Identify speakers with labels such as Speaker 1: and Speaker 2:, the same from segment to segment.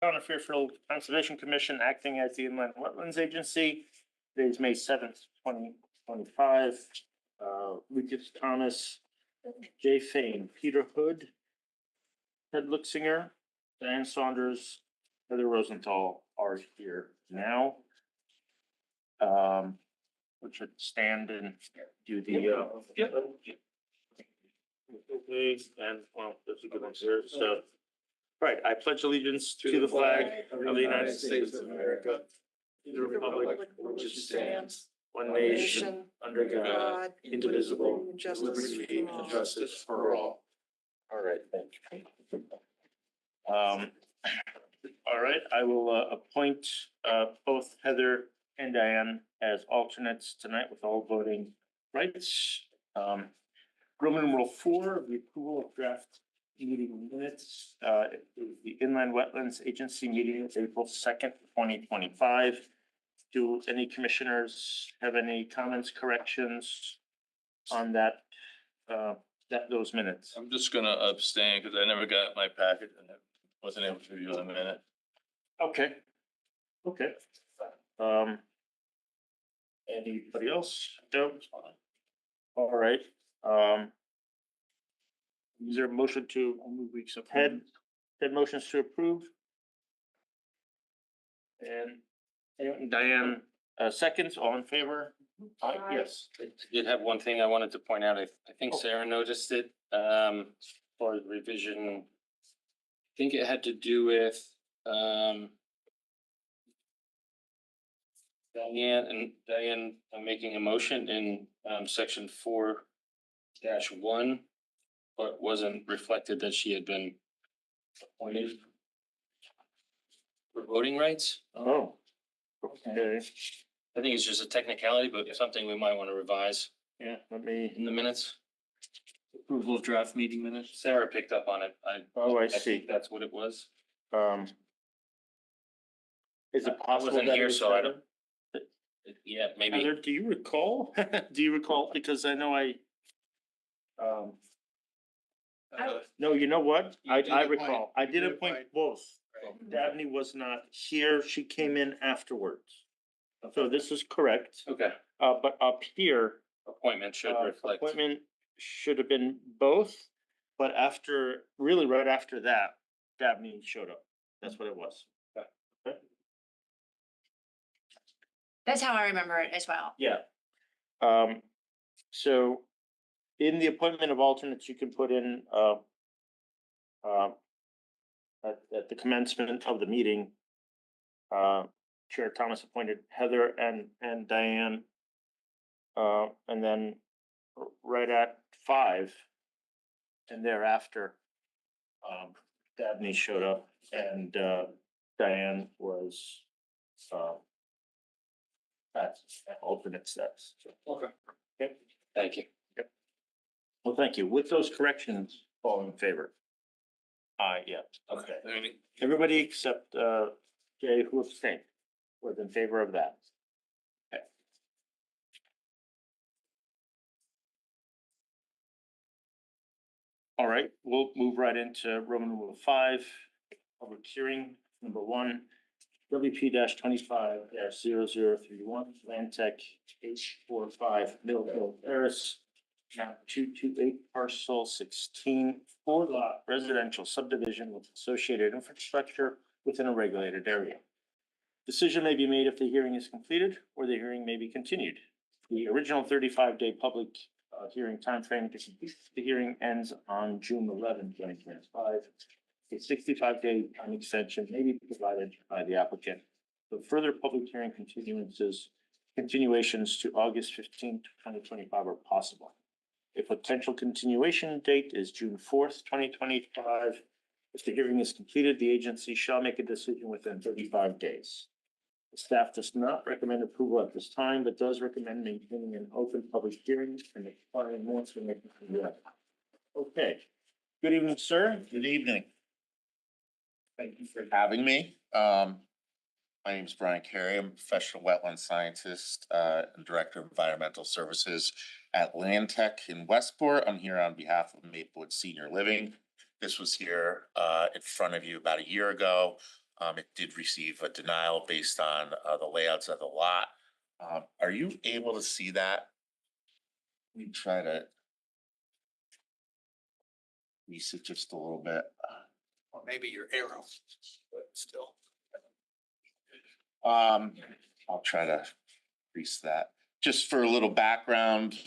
Speaker 1: Town of Fairfield Conservation Commission acting as the Inland Wetlands Agency. Today is May 7th, 2025. Lucas Thomas, Jay Fain, Peter Hood, Ted Luxinger, Diane Saunders, Heather Rosenthal are here now. We should stand and do the okay, and well, there's a good one here. So, right, I pledge allegiance to the flag of the United States of America, to the republic which stands one nation under God, indivisible, with liberty and justice for all. All right, thank you. All right, I will appoint both Heather and Diane as alternates tonight with all voting rights. Roman numeral 4, the approval of draft meeting minutes. The Inland Wetlands Agency meeting is April 2nd, 2025. Do any commissioners have any comments, corrections on that, those minutes?
Speaker 2: I'm just gonna abstain because I never got my packet and I wasn't able to review the minute.
Speaker 1: Okay. Okay. Anybody else? No. All right. Is there a motion to move weeks ahead? Head motions to approve? And Diane, seconds, all in favor? Yes.
Speaker 3: I did have one thing I wanted to point out. I think Sarah noticed it, for the revision. I think it had to do with, Diane making a motion in, section 4-1, but wasn't reflected that she had been appointed for voting rights.
Speaker 1: Oh, okay.
Speaker 3: I think it's just a technicality, but something we might want to revise
Speaker 1: Yeah, let me.
Speaker 3: in the minutes.
Speaker 4: Approval of draft meeting minutes.
Speaker 3: Sarah picked up on it.
Speaker 1: I
Speaker 3: think
Speaker 1: see.
Speaker 3: that's what it was.
Speaker 1: Is it
Speaker 3: I
Speaker 1: possible
Speaker 3: wasn't
Speaker 1: that
Speaker 3: here,
Speaker 1: it was
Speaker 3: so I
Speaker 1: Heather?
Speaker 3: don't. Yeah, maybe.
Speaker 1: Heather, do you recall? Do you recall? Because I know no, you know what? I recall. I did appoint both. Dabney was not here. She came in afterwards. So this is correct.
Speaker 3: Okay,
Speaker 1: But up here,
Speaker 3: appointment should reflect.
Speaker 1: appointment should have been both, but after, really right after that, Dabney showed up. That's what it was. Okay.
Speaker 5: That's how I remember it as well.
Speaker 1: Yeah. So in the appointment of alternates, you can put in, at the commencement of the meeting, Chair Thomas appointed Heather and Diane. And then right at 5 and thereafter, Dabney showed up and, Diane was, that's alternate steps.
Speaker 3: Okay.
Speaker 1: Okay.
Speaker 3: Thank you.
Speaker 1: Well, thank you. With those corrections, all in favor? Yeah, okay. Everybody except, Jay, who abstained, was in favor of that. Okay. All right, we'll move right into Roman numeral 5, public hearing, number 1. WP-25-0031, Land Tech H45 Mill Hill Terrace, map 228, parcel 16, 4-lot residential subdivision with associated infrastructure within a regulated area. Decision may be made if the hearing is completed or the hearing may be continued. The original 35-day public hearing timeframe to complete the hearing ends on June 11, 2025. A 65-day time extension may be provided by the applicant. The further public hearing continuations to August 15, 2025 are possible. A potential continuation date is June 4th, 2025. If the hearing is completed, the agency shall make a decision within 35 days. The staff does not recommend approval at this time, but does recommend maintaining an open public hearing and acquiring more information from the applicant. Okay. Good evening, sir.
Speaker 6: Good evening.
Speaker 1: Thank you for
Speaker 6: Having me. My name is Brian Carey. I'm a professional wetland scientist and Director of Environmental Services at Land Tech in Westport. I'm here on behalf of Maplewood Senior Living. This was here in front of you about a year ago. It did receive a denial based on the layouts of the lot. Are you able to see that? We try to increase it just a little bit.
Speaker 7: Or maybe your arrow, but still.
Speaker 6: I'll try to increase that. Just for a little background,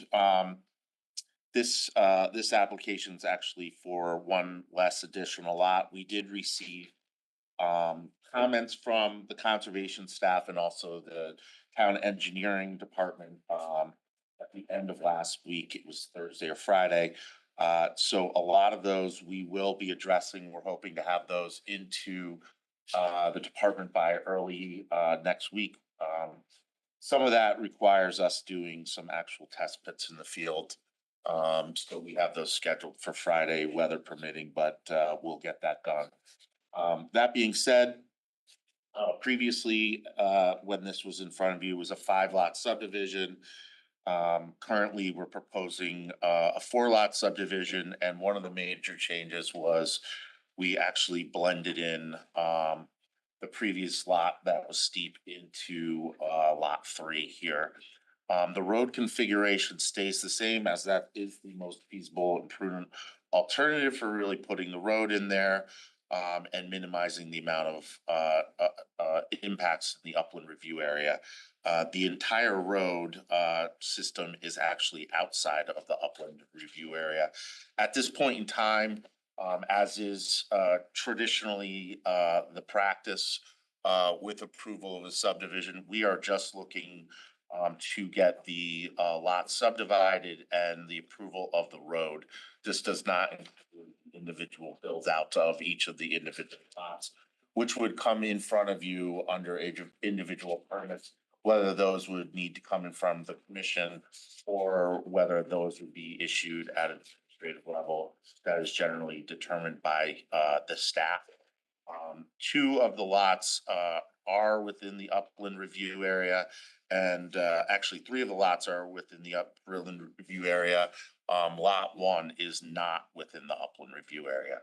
Speaker 6: this application is actually for one less additional lot. We did receive comments from the conservation staff and also the town engineering department at the end of last week. It was Thursday or Friday. So a lot of those we will be addressing. We're hoping to have those into the department by early next week. Some of that requires us doing some actual test pits in the field. So we have those scheduled for Friday, weather permitting, but we'll get that done. That being said, previously, when this was in front of you, it was a 5-lot subdivision. Currently, we're proposing a 4-lot subdivision, and one of the major changes was we actually blended in the previous lot that was steep into lot 3 here. The road configuration stays the same, as that is the most feasible and prudent alternative for really putting the road in there and minimizing the amount of impacts in the upland review area. The entire road system is actually outside of the upland review area. At this point in time, as is traditionally the practice with approval of a subdivision, we are just looking to get the lot subdivided and the approval of the road. This does not include individual build out of each of the individual lots, which would come in front of you under individual permits, whether those would need to come in front of the commission or whether those would be issued at an administrative level that is generally determined by the staff. 2 of the lots are within the upland review area, and actually 3 of the lots are within the upland review area. Lot 1 is not within the upland review area.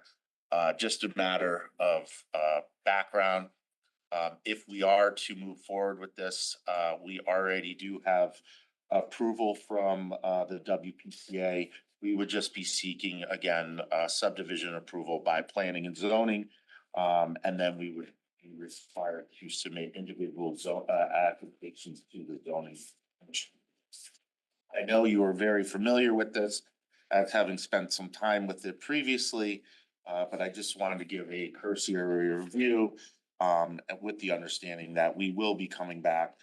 Speaker 6: Just a matter of background. If we are to move forward with this, we already do have approval from the WPCA. We would just be seeking, again, subdivision approval by planning and zoning. And then we would be required to submit individual applications to the zoning commission. I know you are very familiar with this, as having spent some time with it previously, but I just wanted to give a cursory review with the understanding that we will be coming back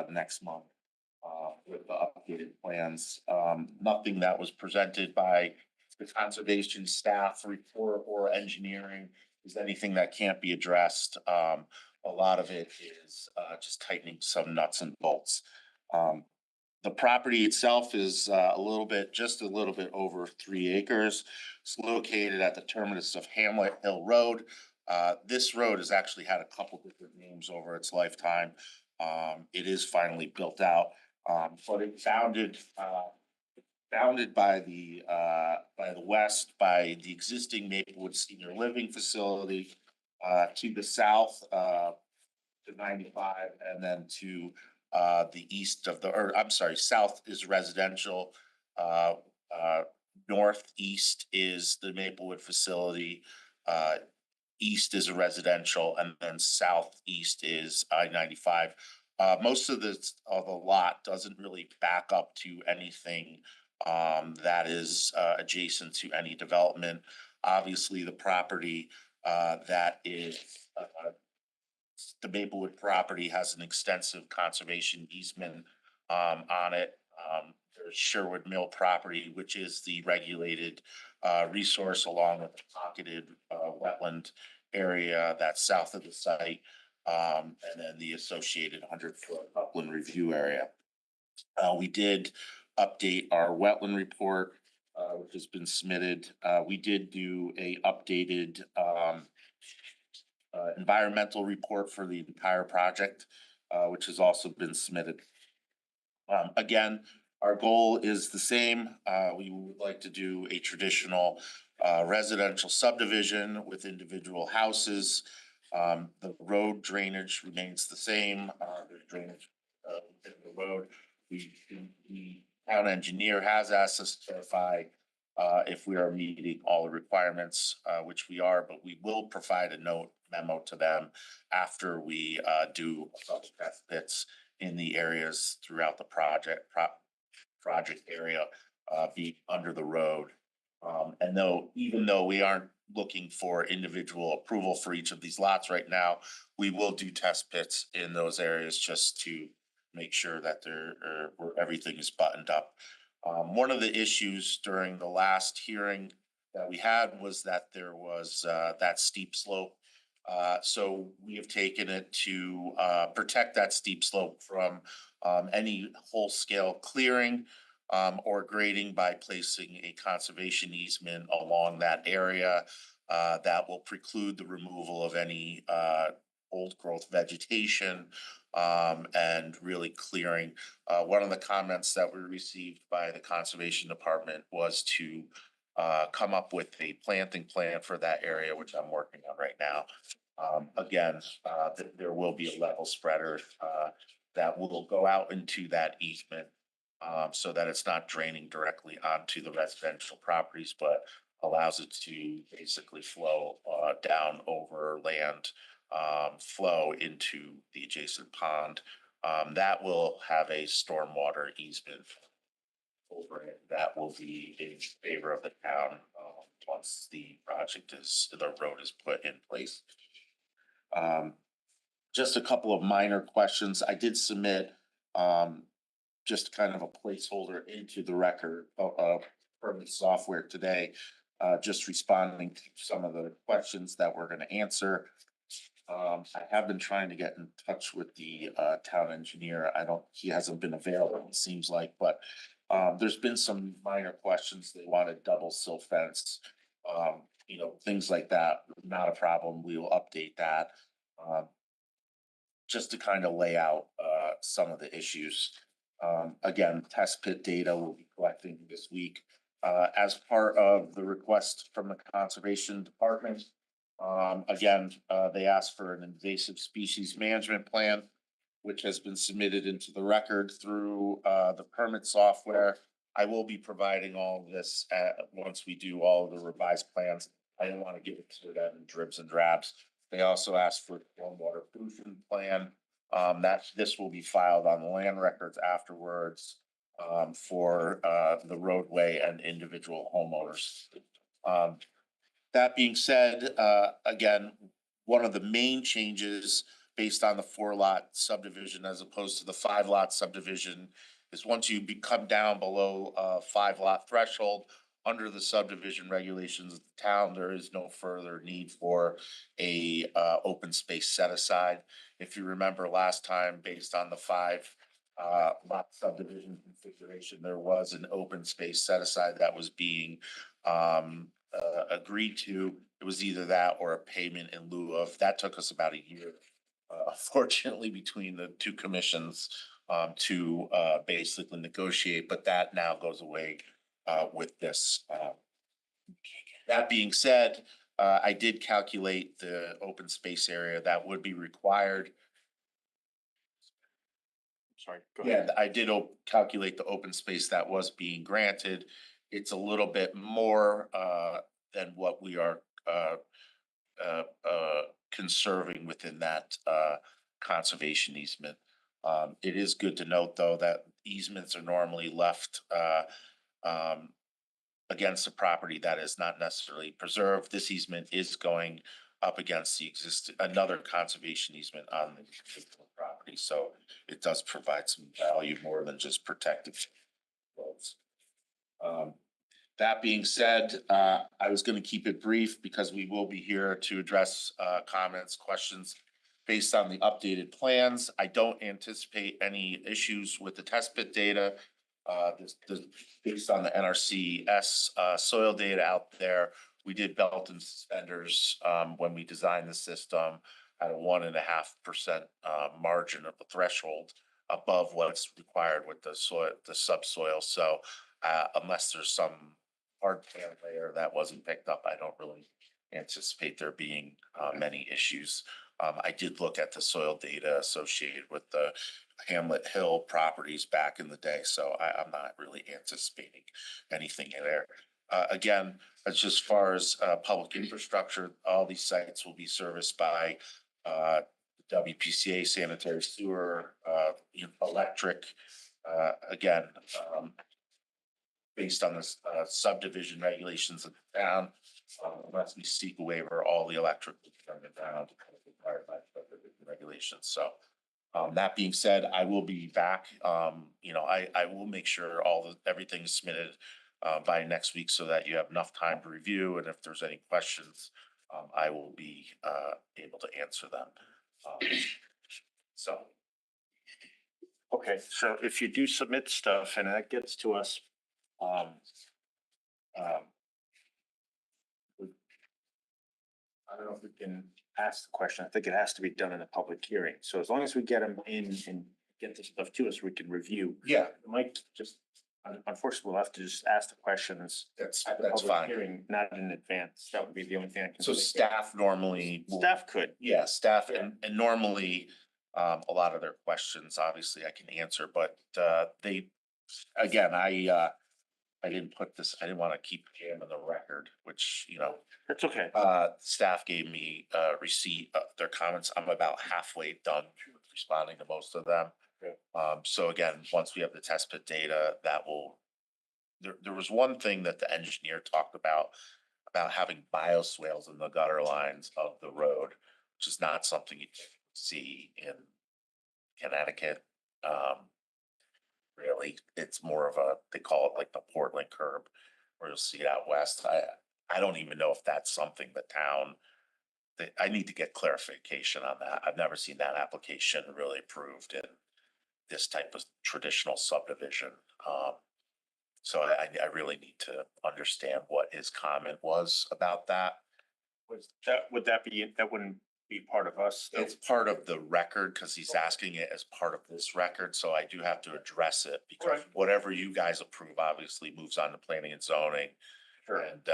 Speaker 6: next month with the updated plans. Nothing that was presented by the conservation staff report or engineering is anything that can't be addressed. A lot of it is just tightening some nuts and bolts. The property itself is just a little bit over 3 acres. It's located at the terminus of Hamlet Hill Road. This road has actually had a couple different names over its lifetime. It is finally built out, but it's bounded by the west by the existing Maplewood Senior Living Facility, to the south to 95, and then to the east of south is residential. Northeast is the Maplewood facility. East is a residential, and then southeast is I-95. Most of the lot doesn't really back up to anything that is adjacent to any development. Obviously, the property that is the Maplewood property has an extensive conservation easement on it. There's Sherwood Mill property, which is the regulated resource along with the pocketed wetland area that's south of the site, and then the associated 100-foot upland review area. We did update our wetland report, which has been submitted. We did do a updated environmental report for the entire project, which has also been submitted. Again, our goal is the same. We would like to do a traditional residential subdivision with individual houses. The road drainage remains the same, the drainage, in the road. The town engineer has asked us to verify, if we are meeting all the requirements, which we are, but we will provide a note memo to them after we, do test pits in the areas throughout the project area, be under the road. And even though we aren't looking for individual approval for each of these lots right now, we will do test pits in those areas just to make sure that where everything is buttoned up. One of the issues during the last hearing that we had was that there was, that steep slope. So we have taken it to, protect that steep slope from, any whole-scale clearing, or grading by placing a conservation easement along that area, that will preclude the removal of any, old growth vegetation, and really clearing. One of the comments that we received by the Conservation Department was to, come up with a planting plan for that area, which I'm working on right now. Again, there will be a level spreader, that will go out into that easement, so that it's not draining directly onto the residential properties, but allows it to basically flow, down over land, flow into the adjacent pond. That will have a stormwater easement over it. That will be in favor of the town, once the road is put in place. Just a couple of minor questions. I did submit, just kind of a placeholder into the record of permit software today. Just responding to some of the questions that we're gonna answer. I have been trying to get in touch with the town engineer. He hasn't been available, it seems like, but there's been some minor questions. They wanted double sill fence, things like that. Not a problem. We will update that. Just to kind of lay out some of the issues. Again, test pit data we'll be collecting this week. As part of the request from the Conservation Department, again, they asked for an invasive species management plan, which has been submitted into the record through the permit software. I will be providing all of this once we do all of the revised plans. I didn't want to give it to them in dribs and drabs. They also asked for a stormwater pollution plan. This will be filed on the land records afterwards, for the roadway and individual homeowners. That being said, again, one of the main changes based on the 4-lot subdivision as opposed to the 5-lot subdivision is once you come down below a 5-lot threshold under the subdivision regulations of the town, there is no further need for a open space set aside. If you remember last time, based on the 5-lot subdivision configuration, there was an open space set aside that was being agreed to. It was either that or a payment in lieu of. That took us about a year, fortunately, between the two commissions to basically negotiate, but that now goes away with this. That being said, I did calculate the open space area that would be required.
Speaker 1: Sorry, go ahead.
Speaker 6: Yeah, I did calculate the open space that was being granted. It's a little bit more than what we are conserving within that conservation easement. It is good to note, though, that easements are normally left against a property that is not necessarily preserved. This easement is going up against the another conservation easement on the particular property, so it does provide some value more than just protective roads. That being said, I was going to keep it brief because we will be here to address comments, questions based on the updated plans. I don't anticipate any issues with the test pit data. Based on the NRCS soil data out there, we did belt and suspenders when we designed the system at a 1.5% margin of the threshold above what's required with the soil, the subsoil. So unless there's some hard pan layer that wasn't picked up, I don't really anticipate there being many issues. I did look at the soil data associated with the Hamlet Hill properties back in the day, so I'm not really anticipating anything in there. Again, as far as public infrastructure, all these sites will be serviced by WPCA, sanitary sewer, electric. Again, based on the subdivision regulations of the town, unless we seek a waiver, all the electric will be turned down required by subdivision regulations. So that being said, I will be back. I will make sure everything's submitted by next week so that you have enough time to review. And if there's any questions, I will be able to answer them. So.
Speaker 1: Okay, so if you do submit stuff and that gets to us, I don't know if we can ask the question. I think it has to be done in a public hearing. So as long as we get them in and get the stuff to us, we can review.
Speaker 6: Yeah,
Speaker 1: Mike, unfortunately, we'll have to just ask the questions
Speaker 6: that's
Speaker 1: at the public
Speaker 6: fine.
Speaker 1: hearing, not in advance. That would be the only thing I can.
Speaker 6: So
Speaker 1: think of.
Speaker 6: staff normally.
Speaker 1: Staff could.
Speaker 6: Yeah, staff and normally, a lot of their questions, obviously I can answer, but again, I didn't put this, I didn't want to keep jamming the record, which,
Speaker 1: That's okay.
Speaker 6: staff gave me a receipt of their comments. I'm about halfway done responding to most of them. So again, once we have the test pit data, there was one thing that the engineer talked about having bioswales in the gutter lines of the road, which is not something you see in Connecticut. Really, it's more of they call it like the Portland curb, where you'll see it out west. I don't even know if that's something the town, I need to get clarification on that. I've never seen that application really approved in this type of traditional subdivision. So I really need to understand what his comment was about that.
Speaker 1: That wouldn't be part of us?
Speaker 6: It's part of the record because he's asking it as part of this record, so I do have to address it because
Speaker 1: Right.
Speaker 6: whatever you guys approve obviously moves on to planning and zoning.
Speaker 1: Sure.
Speaker 6: And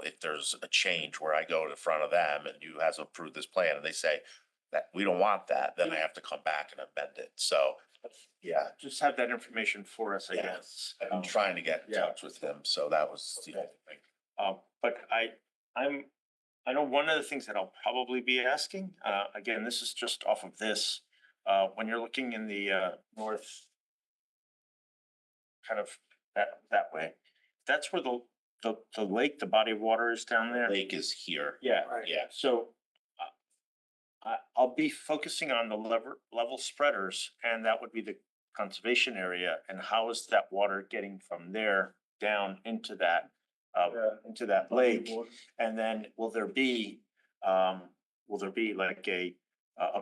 Speaker 6: if there's a change where I go to front of them and you guys approve this plan and they say that we don't want that, then I have to come back and amend it. So, yeah,
Speaker 1: Just have that information for us, I
Speaker 6: Yeah.
Speaker 1: guess.
Speaker 6: I've been trying to get in
Speaker 1: Yeah.
Speaker 6: touch with him, so that was the
Speaker 1: Okay.
Speaker 6: only thing.
Speaker 1: But I know one of the things that I'll probably be asking, again, this is just off of this, when you're looking in the north, kind of that way, that's where the lake, the body of water is down there.
Speaker 6: Lake is here.
Speaker 1: Yeah.
Speaker 6: Yeah.
Speaker 1: So I'll be focusing on the level spreaders, and that would be the conservation area. And how is that water getting from there down into that lake? And then will there be like a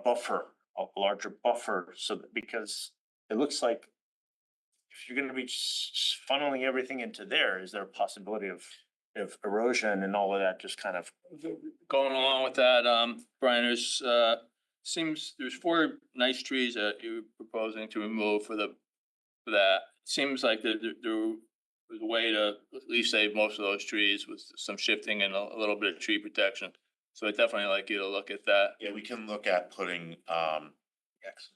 Speaker 1: buffer, a larger buffer, so that, because it looks like if you're gonna be funneling everything into there, is there a possibility of erosion and all of that just kind of?
Speaker 2: Going along with that, Brian, there's 4 nice trees that you're proposing to remove for that. Seems like there was a way to at least save most of those trees with some shifting and a little bit of tree protection. So I'd definitely like you to look at that.
Speaker 6: Yeah, we can look at putting,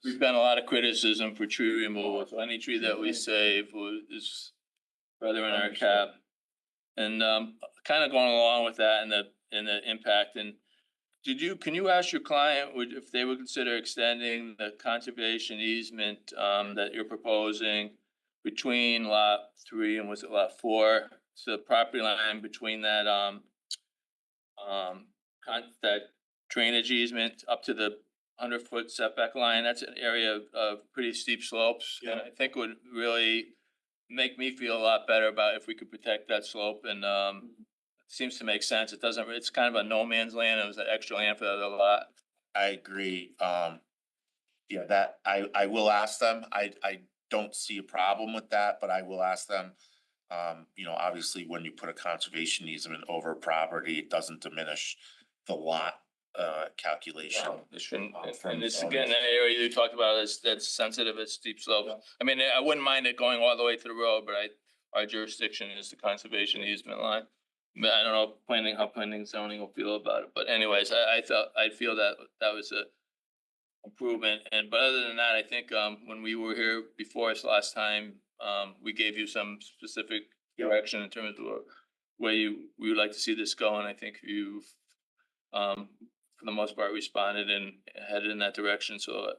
Speaker 2: We've gotten a lot of criticism for tree removal, so any tree that we save is rather in our cap. And kind of going along with that and the impact, and can you ask your client if they would consider extending the conservation easement that you're proposing between lot 3 and was it lot 4? So the property line between that that drainage easement up to the 100-foot setback line, that's an area of pretty steep slopes.
Speaker 6: Yeah.
Speaker 2: And I think would really make me feel a lot better about if we could protect that slope, and it seems to make sense. It's kind of a no man's land. It was an extra land for the other lot.
Speaker 6: I agree. Yeah, that I will ask them. I don't see a problem with that, but I will ask them. Obviously when you put a conservation easement over property, it doesn't diminish the lot calculation.
Speaker 2: And this again, that area you talked about that's sensitive, it's steep slope. I mean, I wouldn't mind it going all the way to the road, but our jurisdiction is the conservation easement line. But I don't know how planning and zoning will feel about it, but anyways, I feel that that was a improvement, but other than that, I think, when we were here before us last time, we gave you some specific direction in terms of where we would like to see this go, and I think you've, for the most part, responded and headed in that direction, so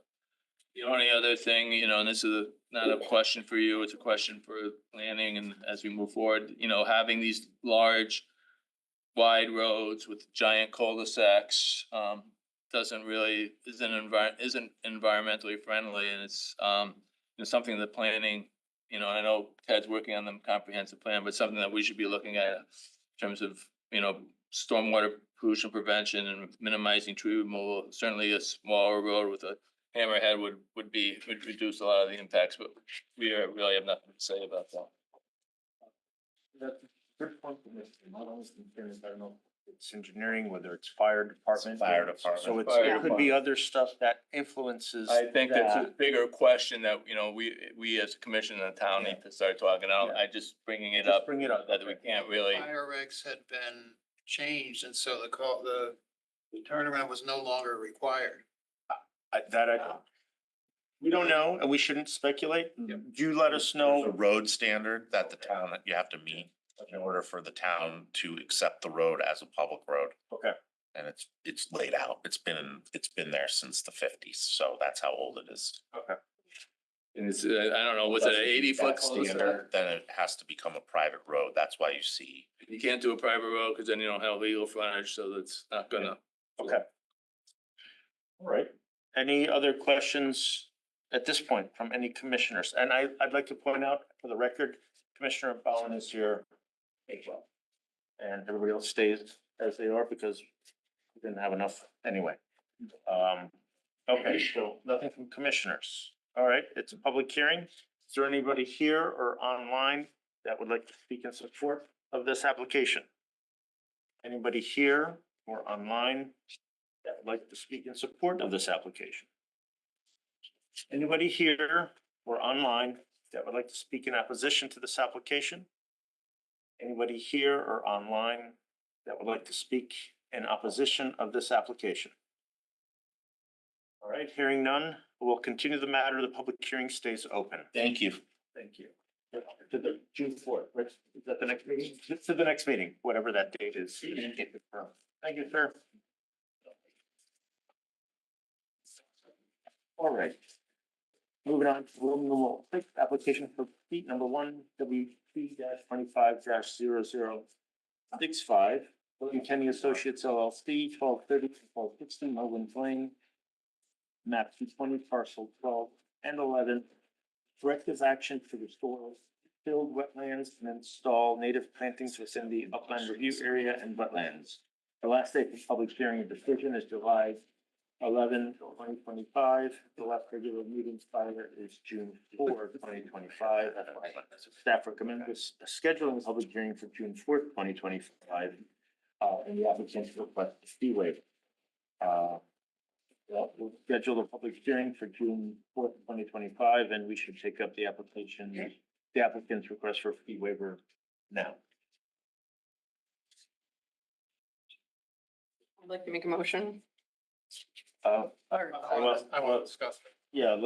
Speaker 2: the only other thing, and this is not a question for you, it's a question for planning, and as we move forward, having these large, wide roads with giant cul-de-sacs, isn't environmentally friendly, and it's, something that planning, I know Ted's working on the comprehensive plan, but something that we should be looking at in terms of, stormwater pollution prevention and minimizing tree removal. Certainly a smaller road with a hammerhead would reduce a lot of the impacts, but we really have nothing to say about that.
Speaker 1: That's a good point, Commissioner. Not always concerned, I don't know, if it's engineering, whether it's fire department.
Speaker 6: Fire department.
Speaker 1: So
Speaker 2: Fire
Speaker 1: it could be other stuff that influences
Speaker 2: I think that's a
Speaker 1: that.
Speaker 2: bigger question that, we as a commission in the town need to start talking out.
Speaker 1: Yeah.
Speaker 2: I just bringing it
Speaker 1: Just
Speaker 2: up.
Speaker 1: bring it up,
Speaker 2: That we
Speaker 1: okay.
Speaker 2: can't really.
Speaker 7: Fire regs had been changed, and so the turnaround was no longer required.
Speaker 1: We don't know, and we shouldn't speculate. You let us
Speaker 6: There's a
Speaker 1: know.
Speaker 6: road standard that the town, that you have to meet in order for the town to accept the road as a public road.
Speaker 1: Okay.
Speaker 6: And it's laid out. It's been there since the 50s, so that's how old it is.
Speaker 1: Okay.
Speaker 2: And it's, I don't know, was it an 80-foot
Speaker 6: That's standard, then it has to become a private road. That's why you see.
Speaker 2: You can't do a private road because then you don't have legal frontage, so that's not gonna.
Speaker 1: Okay. All right. Any other questions at this point from any commissioners? And I'd like to point out for the record, Commissioner Bowen is here as well. And everybody else stays as they are because we didn't have enough anyway. Okay, so nothing from commissioners. All right, it's a public hearing. Is there anybody here or online that would like to speak in support of this application? Anybody here or online that would like to speak in support of this application? Anybody here or online that would like to speak in opposition to this application? Anybody here or online that would like to speak in opposition of this application? All right, hearing none, we'll continue the matter. The public hearing stays open.
Speaker 6: Thank you.
Speaker 1: Thank you. To the June 4th, right? Is that the next meeting? To the next meeting, whatever that date is. Thank you, sir. All right. Moving on to Roman numeral 6, application for feet number 1, WP-25-0065. William Kenny Associates LLC, 1230 to 1260 Melvin Lane. Map 220, parcel 12 and 11. Corrective action to restore filled wetlands and install native plantings within the upland review area and wetlands. The last day for public hearing and decision is July 11, 2025. The last regular meeting prior is June 4, 2025. Staff recommends scheduling a public hearing for June 4th, 2025. And the applicant's request a fee waiver. We'll schedule a public hearing for June 4th, 2025, and we should take up the applicant's request for a fee waiver now.
Speaker 8: I'd like to make a motion.
Speaker 1: I
Speaker 7: I want to discuss it.
Speaker 1: Yeah,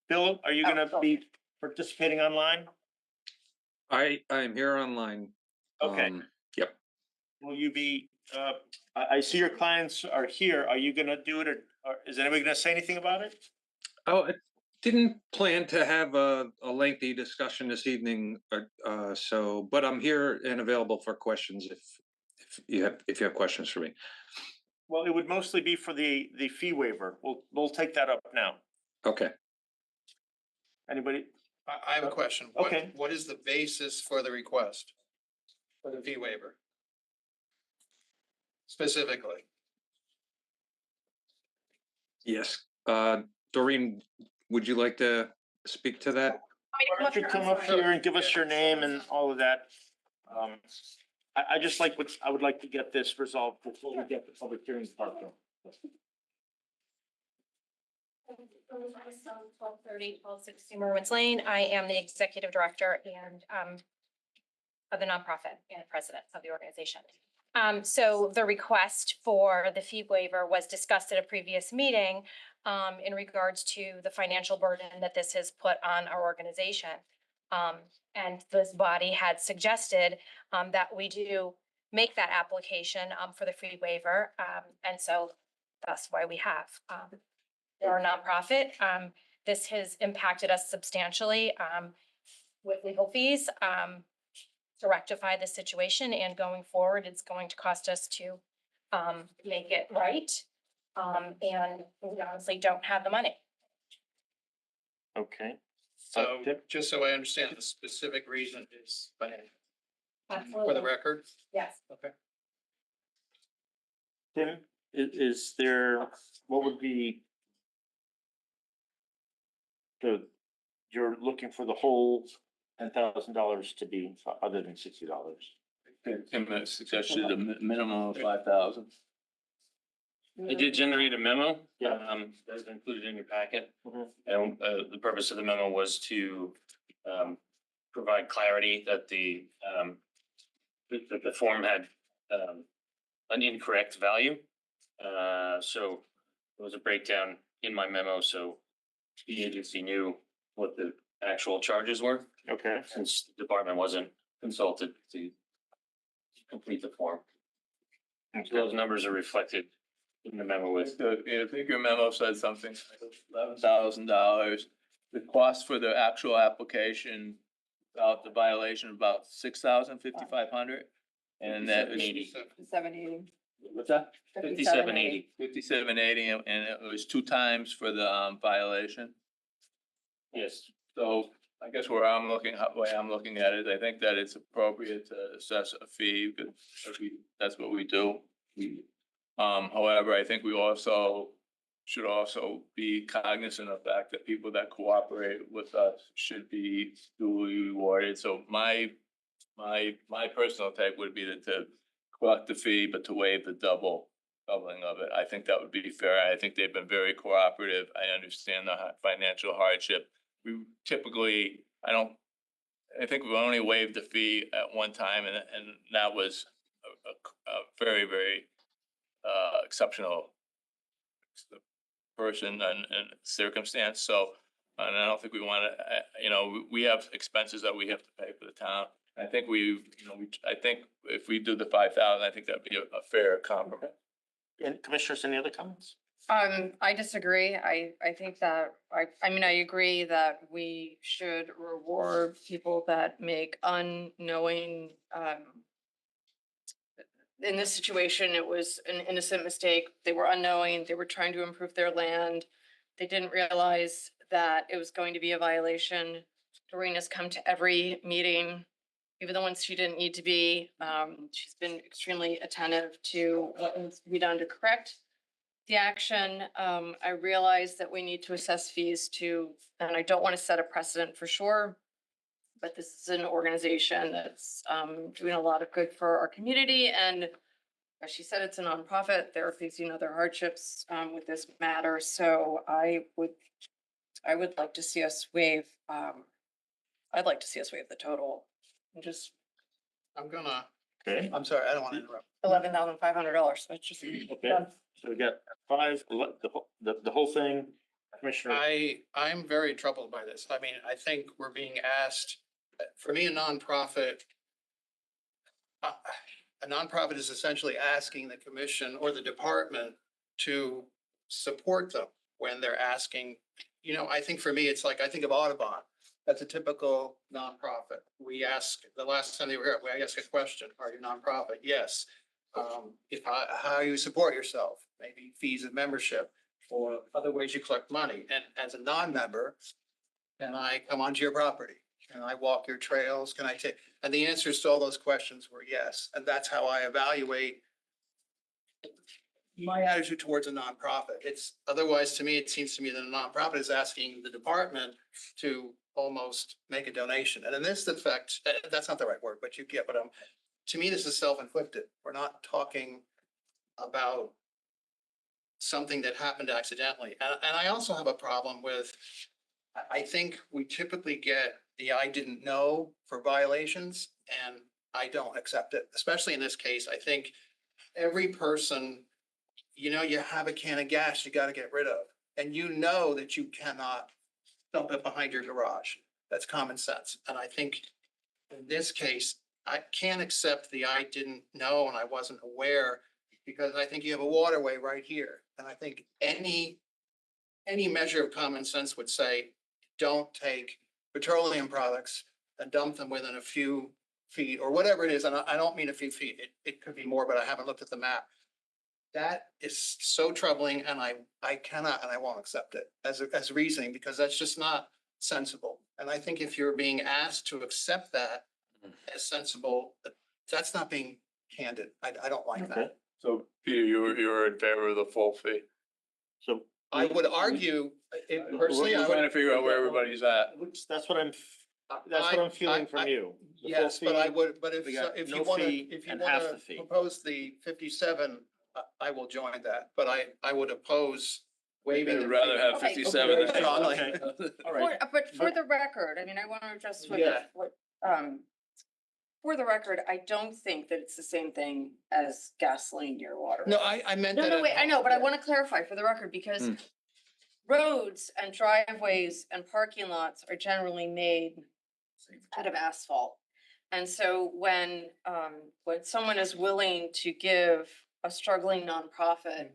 Speaker 1: Bill, are you gonna be participating online?
Speaker 9: I'm here online.
Speaker 1: Okay.
Speaker 9: Yep.
Speaker 1: Will you be, I see your clients are here. Are you gonna do it, or is anybody gonna say anything about it?
Speaker 9: Oh, I didn't plan to have a lengthy discussion this evening, but I'm here and available for questions if you have questions for me.
Speaker 1: Well, it would mostly be for the fee waiver. We'll take that up now.
Speaker 9: Okay.
Speaker 1: Anybody?
Speaker 7: I have a question.
Speaker 1: Okay.
Speaker 7: What is the basis for the request? For the fee waiver? Specifically?
Speaker 9: Yes. Doreen, would you like to speak to that?
Speaker 1: Why don't you come up here and give us your name and all of that? I just like I would like to get this resolved before we get the public hearing part going.
Speaker 10: 1230, 1260 Merwin's Lane. I am the executive director and
Speaker 8: of the nonprofit and president of the organization. So the request for the fee waiver was discussed at a previous meeting in regards to the financial burden that this has put on our organization. And this body had suggested that we do make that application for the fee waiver. And so that's why we have. They're a nonprofit. This has impacted us substantially with legal fees to rectify the situation, and going forward, it's going to cost us to make it right. And we honestly don't have the money.
Speaker 1: Okay.
Speaker 7: So
Speaker 1: Tim?
Speaker 7: just so I understand, the specific reason is financial, for the
Speaker 8: Absolutely.
Speaker 7: record.
Speaker 8: Yes.
Speaker 7: Okay.
Speaker 1: Tim, is there, what would be you're looking for the whole $10,000 to be other than $60?
Speaker 2: Tim suggested a minimum of 5,000.
Speaker 3: I did generate a memo.
Speaker 1: Yeah.
Speaker 3: That's included in your packet.
Speaker 1: Mhm.
Speaker 3: And, the purpose of the memo was to, provide clarity that that the form had, an incorrect value. So there was a breakdown in my memo, so the agency knew what the actual charges were,
Speaker 1: Okay.
Speaker 3: since the department wasn't consulted to complete the form. So those numbers are reflected in the memo with.
Speaker 2: I think your memo said something like $11,000. The cost for the actual application, without the violation, about 6,000, 5,500. And that was,
Speaker 5: 780.
Speaker 2: what's that?
Speaker 3: 5780.
Speaker 2: 5780, and it was 2 times for the violation.
Speaker 3: Yes.
Speaker 2: So I guess way I'm looking at it, I think that it's appropriate to assess a fee, because that's what we do. However, I think we should also be cognizant of the fact that people that cooperate with us should be duly rewarded. So my personal take would be to collect the fee, but to waive the doubling of it. I think that would be fair. I think they've been very cooperative. I understand the financial hardship. We typically, I think we only waived the fee at one time, and that was a very, very exceptional person and circumstance. So, and I don't think we want to, we have expenses that we have to pay for the town. I think I think if we do the 5,000, I think that'd be a fair compromise.
Speaker 1: And commissioners, any other comments?
Speaker 10: I disagree. I think that, I mean, I agree that we should reward people that make unknowing, in this situation, it was an innocent mistake. They were unknowing, they were trying to improve their land. They didn't realize that it was going to be a violation. Dorena's come to every meeting, even the ones she didn't need to be. She's been extremely attentive to what needs to be done to correct the action. I realize that we need to assess fees too, and I don't want to set a precedent for sure, but this is an organization that's doing a lot of good for our community. And as she said, it's a nonprofit. They're facing other hardships with this matter. So I would like to see us waive, I'd like to see us waive the total and just
Speaker 1: Okay.
Speaker 7: I'm sorry, I don't want to interrupt.
Speaker 10: $11,500. That's just.
Speaker 1: Okay. So we got the whole thing, Commissioner.
Speaker 7: I'm very troubled by this. I mean, I think we're being asked, for me, a nonprofit is essentially asking the commission or the department to support them when they're asking, I think for me, it's like, I think of Audubon. That's a typical nonprofit. We ask, the last time they were here, we ask a question, are you a nonprofit? Yes. How you support yourself, maybe fees of membership or other ways you collect money. And as a non-member, can I come onto your property? Can I walk your trails? Can I take, and the answers to all those questions were yes. And that's how I evaluate my attitude towards a nonprofit. It's otherwise, to me, it seems to me that a nonprofit is asking the department to almost make a donation. And in this effect, that's not the right word, but you get what to me, this is self-inflicted. We're not talking about something that happened accidentally. And I also have a problem with, I think we typically get the I didn't know for violations. And I don't accept it, especially in this case. I think every person, you know, you have a can of gas you gotta get rid of, and you know that you cannot dump it behind your garage. That's common sense. And I think in this case, I can't accept the I didn't know and I wasn't aware, because I think you have a waterway right here. And I think any measure of common sense would say, don't take petroleum products and dump them within a few feet or whatever it is. And I don't mean a few feet. It could be more, but I haven't looked at the map. That is so troubling, and I cannot and I won't accept it as reasoning, because that's just not sensible. And I think if you're being asked to accept that as sensible, that's not being candid. I don't like
Speaker 1: Okay.
Speaker 7: that.
Speaker 2: So Peter, you're in favor of the full fee?
Speaker 1: So.
Speaker 7: I would argue, personally,
Speaker 2: We're
Speaker 7: I
Speaker 2: trying to
Speaker 7: would.
Speaker 2: figure out where everybody's at.
Speaker 1: That's what I'm feeling from you. The full
Speaker 7: Yes, but I
Speaker 1: fee,
Speaker 7: would, but
Speaker 1: we got
Speaker 7: if
Speaker 1: no
Speaker 7: you wanna,
Speaker 1: fee
Speaker 7: if you
Speaker 1: and half
Speaker 7: wanna
Speaker 1: the fee.
Speaker 7: propose the 57, I will join that, but I would oppose waiving.
Speaker 2: I'd
Speaker 7: the
Speaker 2: rather
Speaker 7: fee.
Speaker 2: have
Speaker 10: Okay.
Speaker 2: 57 than
Speaker 7: Strongly.
Speaker 1: All right.
Speaker 10: But for the record, I mean, I want to address
Speaker 7: Yeah.
Speaker 10: for the record, I don't think that it's the same thing as gasoline near water.
Speaker 7: No, I meant
Speaker 10: No,
Speaker 7: that.
Speaker 10: no, wait, I know, but I want to clarify for the record, because roads and driveways and parking lots are generally made out of asphalt. And so when someone is willing to give a struggling nonprofit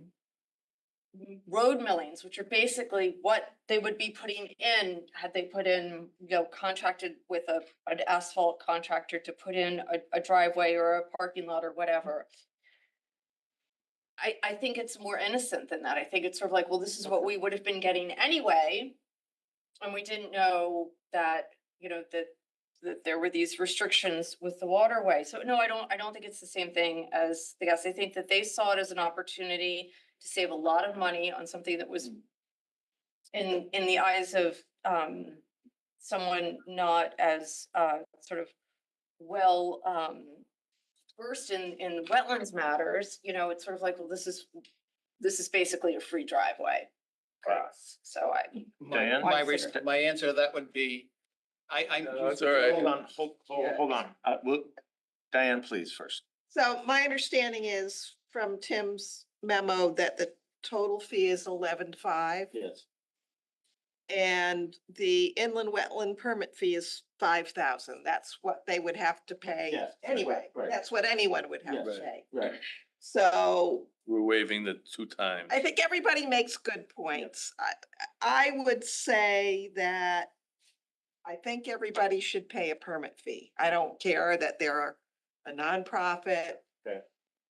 Speaker 10: road millings, which are basically what they would be putting in had they put in, you know, contracted with an asphalt contractor to put in a driveway or a parking lot or whatever. I think it's more innocent than that. I think it's sort of like, well, this is what we would have been getting anyway. And we didn't know that, you know, that there were these restrictions with the waterway. So no, I don't think it's the same thing as the gas. I think that they saw it as an opportunity to save a lot of money on something that was in the eyes of someone not as sort of well versed in wetlands matters. You know, it's sort of like, well, this is basically a free driveway for us. So
Speaker 1: Diane?
Speaker 7: My answer to that would be,
Speaker 2: No, that's all right.
Speaker 1: Hold on. Diane, please first.
Speaker 11: So my understanding is from Tim's memo that the total fee is 11,500
Speaker 1: Yes.
Speaker 11: and the inland wetland permit fee is 5,000. That's what they would have to pay
Speaker 1: Yes,
Speaker 11: anyway.
Speaker 1: right.
Speaker 11: That's what anyone would have to
Speaker 1: Yes.
Speaker 11: pay.
Speaker 1: Right.
Speaker 11: So
Speaker 2: We're waiving the 2 times.
Speaker 11: I think everybody makes good points. I would say that I think everybody should pay a permit fee. I don't care that they're a nonprofit.
Speaker 1: Okay.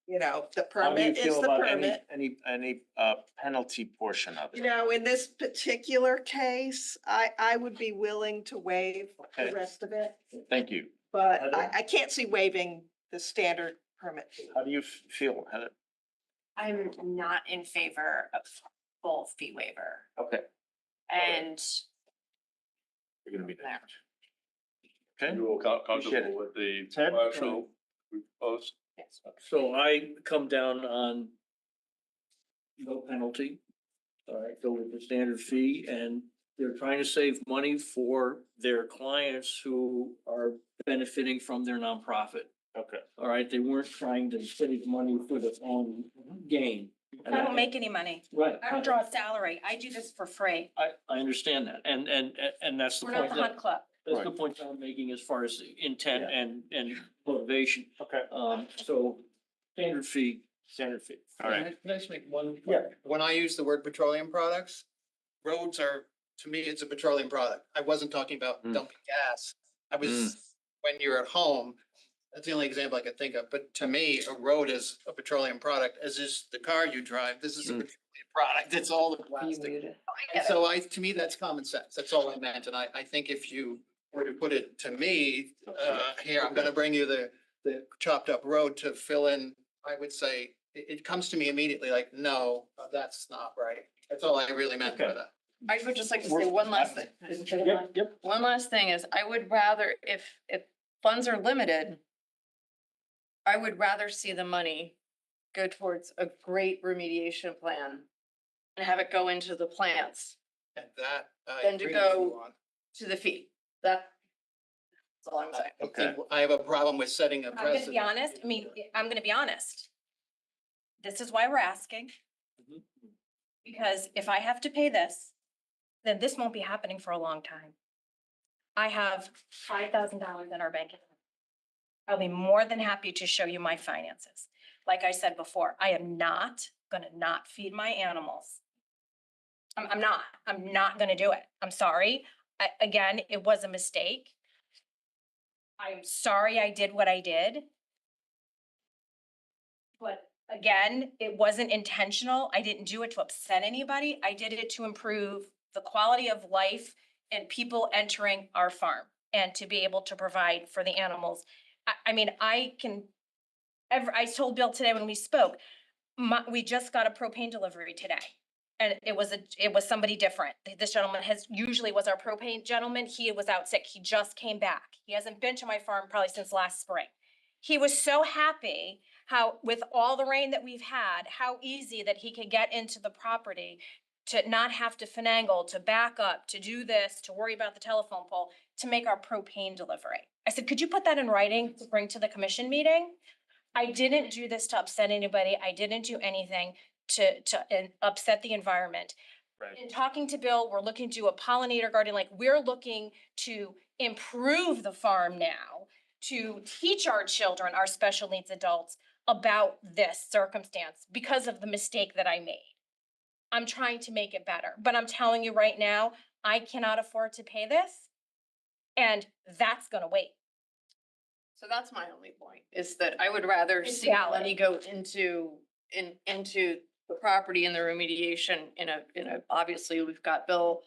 Speaker 11: You know, the
Speaker 1: How do you
Speaker 11: permit is
Speaker 1: feel
Speaker 11: the
Speaker 1: about
Speaker 11: permit.
Speaker 1: any penalty portion of
Speaker 11: You
Speaker 1: it?
Speaker 11: know, in this particular case, I would be willing to waive the
Speaker 1: Okay.
Speaker 11: rest of it,
Speaker 1: Thank you.
Speaker 11: but
Speaker 1: Heather?
Speaker 11: I can't see waiving the standard permit fee.
Speaker 1: How do you feel, Heather?
Speaker 5: I'm not in favor of full fee waiver
Speaker 1: Okay,
Speaker 5: and
Speaker 1: you're gonna be
Speaker 5: there.
Speaker 1: Okay,
Speaker 2: You all
Speaker 1: Appreciate
Speaker 2: comfortable with the
Speaker 1: Ted?
Speaker 2: partial proposed?
Speaker 4: So I come down on no penalty. All right, go with the standard fee, and they're trying to save money for their clients who are benefiting from their nonprofit.
Speaker 1: okay.
Speaker 4: All right, they weren't trying to save money for their own gain. And
Speaker 8: I don't make any money.
Speaker 4: Right.
Speaker 8: I don't draw a salary. I do this for free.
Speaker 4: I understand that, and that's the
Speaker 8: We're
Speaker 4: point
Speaker 8: not the
Speaker 4: that,
Speaker 8: hunt club.
Speaker 4: that's the point that I'm making as far as intent and motivation.
Speaker 1: Okay.
Speaker 4: So standard fee.
Speaker 1: Standard fee. All right.
Speaker 7: Can I just make one?
Speaker 1: Yeah.
Speaker 7: When I use the word petroleum products, roads are, to me, it's a petroleum product. I wasn't talking about dumping gas. I was, when you're at home, that's the only example I could think of. But to me, a road is a petroleum product, as is the car you drive. This is a petroleum product. It's all the plastic. And so to me, that's common sense. That's all I meant. And I think if you were to put it to me, here, I'm gonna bring you the chopped up road to fill in, I would say, it comes to me immediately like, no, that's not right. That's all I really meant by
Speaker 1: Okay.
Speaker 7: that.
Speaker 10: I would just like to say one last thing.
Speaker 1: Yep.
Speaker 10: One last thing is, I would rather, if funds are limited, I would rather see the money go towards a great remediation plan and have it go into the plants
Speaker 7: And that, I
Speaker 10: Then to
Speaker 7: agree with you
Speaker 10: go-
Speaker 7: on.
Speaker 10: to the fee. That, That's all I'm saying.
Speaker 7: I think I have a problem with setting a
Speaker 8: I'm gonna
Speaker 7: precedent.
Speaker 8: be honest, I mean, I'm gonna be honest. This is why we're asking. Because if I have to pay this, then this won't be happening for a long time. I have $5,000 in our bank account. I'll be more than happy to show you my finances. Like I said before, I am not gonna not feed my animals. I'm not gonna do it. I'm sorry. Again, it was a mistake. I'm sorry I did what I did. But again, it wasn't intentional. I didn't do it to upset anybody. I did it to improve the quality of life and people entering our farm and to be able to provide for the animals. I mean, I told Bill today when we spoke, we just got a propane delivery today. And it was somebody different. This gentleman usually was our propane gentleman. He was out sick. He just came back. He hasn't been to my farm probably since last spring. He was so happy how, with all the rain that we've had, how easy that he could get into the property to not have to finagle, to back up, to do this, to worry about the telephone pole, to make our propane delivery. I said, could you put that in writing to bring to the commission meeting? I didn't do this to upset anybody. I didn't do anything to upset the environment.
Speaker 1: Right.
Speaker 8: In talking to Bill, we're looking to do a pollinator garden, like we're looking to improve the farm now, to teach our children, our special needs adults, about this circumstance because of the mistake that I made. I'm trying to make it better, but I'm telling you right now, I cannot afford to pay this, and that's gonna wait.
Speaker 10: So that's my only point, is that I would rather
Speaker 8: It's
Speaker 10: see
Speaker 8: valid.
Speaker 10: money go into the property and the remediation obviously, we've got Bill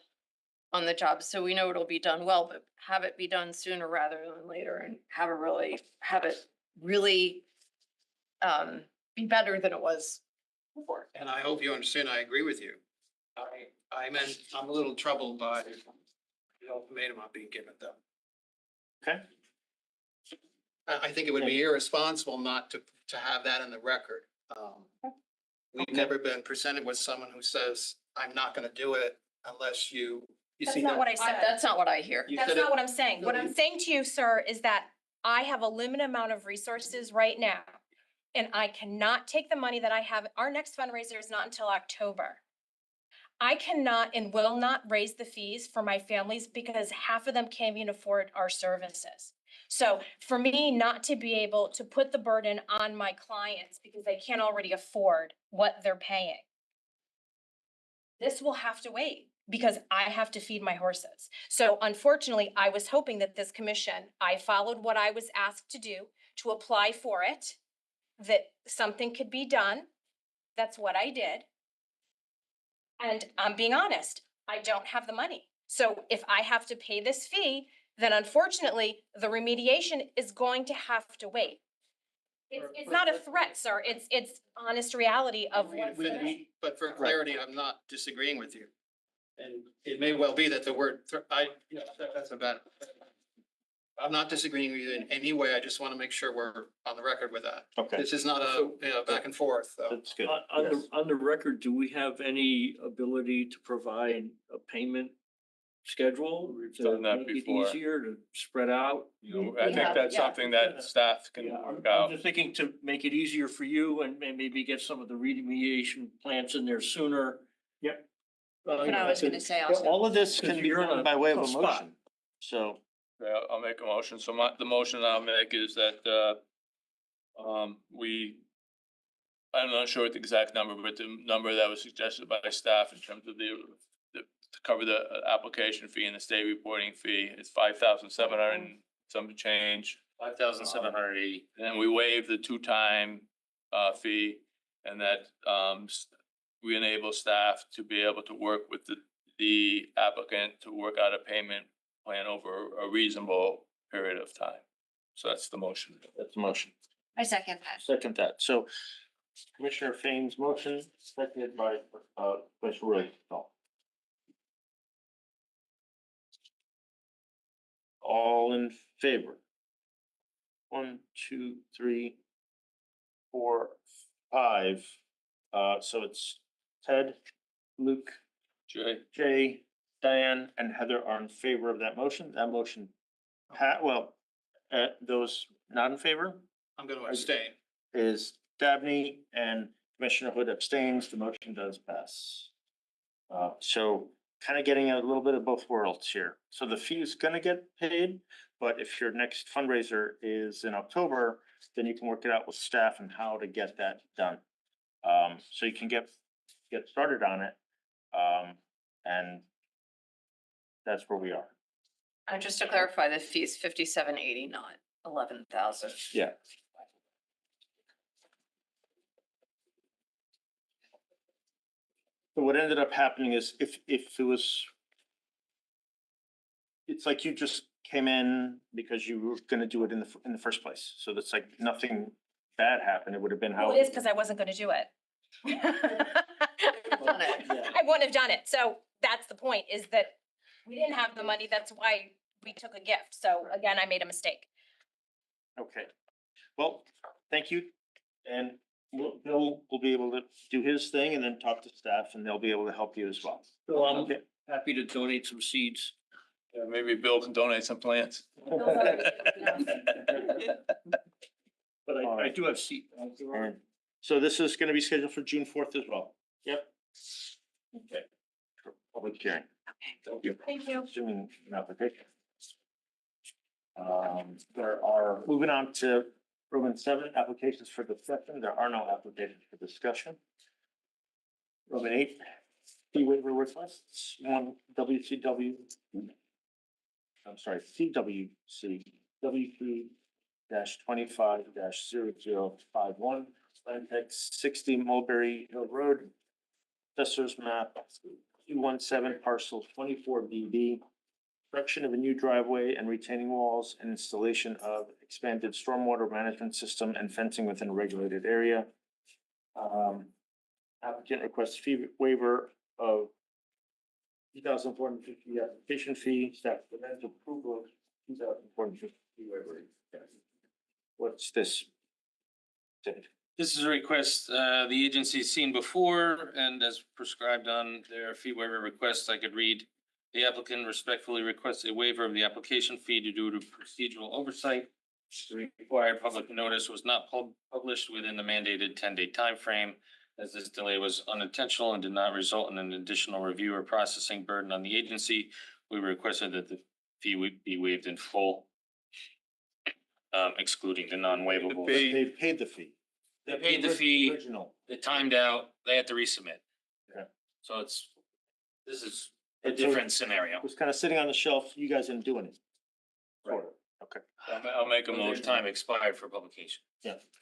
Speaker 10: on the job, so we know it'll be done well, but have it be done sooner rather than later and have it really be better than it was before.
Speaker 7: And I hope you understand, I agree with you. I'm a little troubled by the ultimatum I'm being given though.
Speaker 1: Okay.
Speaker 7: I think it would be irresponsible not to have that in the record. We've never been presented with someone who says, I'm not gonna do it unless you
Speaker 8: That's
Speaker 7: see
Speaker 8: not
Speaker 7: that.
Speaker 8: what I said.
Speaker 10: That's not what I hear.
Speaker 7: You
Speaker 8: That's
Speaker 7: said
Speaker 8: not
Speaker 7: it-
Speaker 8: what I'm saying.
Speaker 7: No,
Speaker 8: What
Speaker 7: you-
Speaker 8: I'm saying to you, sir, is that I have a limited amount of resources right now. And I cannot take the money that I have. Our next fundraiser is not until October. I cannot and will not raise the fees for my families because half of them can't even afford our services. So for me not to be able to put the burden on my clients because they can't already afford what they're paying, this will have to wait because I have to feed my horses. So unfortunately, I was hoping that this commission, I followed what I was asked to do, to apply for it, that something could be done. That's what I did. And I'm being honest, I don't have the money. So if I have to pay this fee, then unfortunately, the remediation is going to have to wait. It's not a threat, sir. It's honest reality of what's there.
Speaker 7: But for clarity, I'm not disagreeing with you. And it may well be that the word, that's about. I'm not disagreeing with you in any way. I just want to make sure we're on the record with that.
Speaker 1: Okay,
Speaker 7: This is not a, back and forth, though.
Speaker 1: that's good.
Speaker 4: On the record, do we have any ability to provide a payment schedule?
Speaker 2: We've done that
Speaker 4: Make it
Speaker 2: before.
Speaker 4: easier to spread out?
Speaker 2: I think that's
Speaker 8: Yeah.
Speaker 2: something that staff can
Speaker 4: Yeah,
Speaker 2: work
Speaker 4: I'm
Speaker 2: out.
Speaker 4: just thinking to make it easier for you and maybe get some of the remediation plants in there sooner.
Speaker 1: Yep.
Speaker 5: What I was gonna say also.
Speaker 1: All of this can
Speaker 4: Because
Speaker 1: be
Speaker 4: you're in
Speaker 1: done
Speaker 4: a
Speaker 1: by way of a
Speaker 4: tough spot.
Speaker 1: motion, so.
Speaker 2: Yeah, I'll make a motion. So the motion I'll make is that, I'm not sure what the exact number, but the number that was suggested by staff in terms of to cover the application fee and the state reporting fee is $5,700 and some change.
Speaker 3: 5,780.
Speaker 2: And we waive the two-time fee and that we enable staff to be able to work with the applicant to work out a payment plan over a reasonable period of time. So that's the motion.
Speaker 1: That's the motion.
Speaker 5: I second that.
Speaker 1: Second that. So Commissioner Fain's motion, seconded by Commissioner Rosenthal. All in favor? 1, 2, 3, 4, 5. So it's Ted, Luke,
Speaker 2: Jay?
Speaker 1: Jay, Diane, and Heather are in favor of that motion. That motion, Those not in favor
Speaker 7: I'm gonna abstain.
Speaker 1: is Dabney and Commissioner Hood abstains. The motion does pass. So kind of getting a little bit of both worlds here. So the fee is gonna get paid, but if your next fundraiser is in October, then you can work it out with staff and how to get that done. So you can get started on it. And that's where we are.
Speaker 10: And just to clarify, the fee is 5780, not 11,000.
Speaker 1: Yeah. So what ended up happening is if it was, it's like you just came in because you were gonna do it in the first place. So that's like nothing bad happened. It would have been how.
Speaker 8: Well, it is because I wasn't gonna do it.
Speaker 10: Done it.
Speaker 8: I wouldn't have done it. So that's the point, is that we didn't have the money. That's why we took a gift. So again, I made a mistake.
Speaker 1: Okay, well, thank you. And Bill will be able to do his thing and then talk to staff and they'll be able to help you as well.
Speaker 4: So I'm
Speaker 1: Okay.
Speaker 4: happy to donate some seeds.
Speaker 2: Yeah, maybe Bill can donate some plants.
Speaker 4: But I do have seed.
Speaker 1: And so this is gonna be scheduled for June 4th as well. Yep. Okay. For public hearing. Thank you.
Speaker 8: Thank you.
Speaker 1: Assuming an application. There are, moving on to Roman 7, applications for discussion. There are no applications for discussion. Roman 8, fee waiver requests, one WCW. I'm sorry, CWC, W3-25-0051, Atlantic 60 Mulberry Hill Road. Assessors map 217 parcel 24BB. Construction of a new driveway and retaining walls and installation of expanded stormwater management system and fencing within a regulated area. Applicant requests fee waiver of $2,450 application fee, staff recommends approval of $2,450 fee waiver. What's this?
Speaker 3: This is a request the agency's seen before, and as prescribed on their fee waiver request, I could read. The applicant respectfully requests a waiver of the application fee due to procedural oversight. The required public notice was not published within the mandated 10-day timeframe. As this delay was unintentional and did not result in an additional review or processing burden on the agency, we requested that the fee would be waived in full, excluding the non-waivable.
Speaker 1: They paid the fee.
Speaker 3: They paid the fee.
Speaker 1: Original.
Speaker 3: They timed out, they had to resubmit.
Speaker 1: Okay.
Speaker 3: So this is a
Speaker 1: And so
Speaker 3: different scenario.
Speaker 1: It was kind of sitting on the shelf. You guys didn't do anything.
Speaker 3: Right.
Speaker 1: Okay.
Speaker 3: I'll make a motion. Time expired for publication.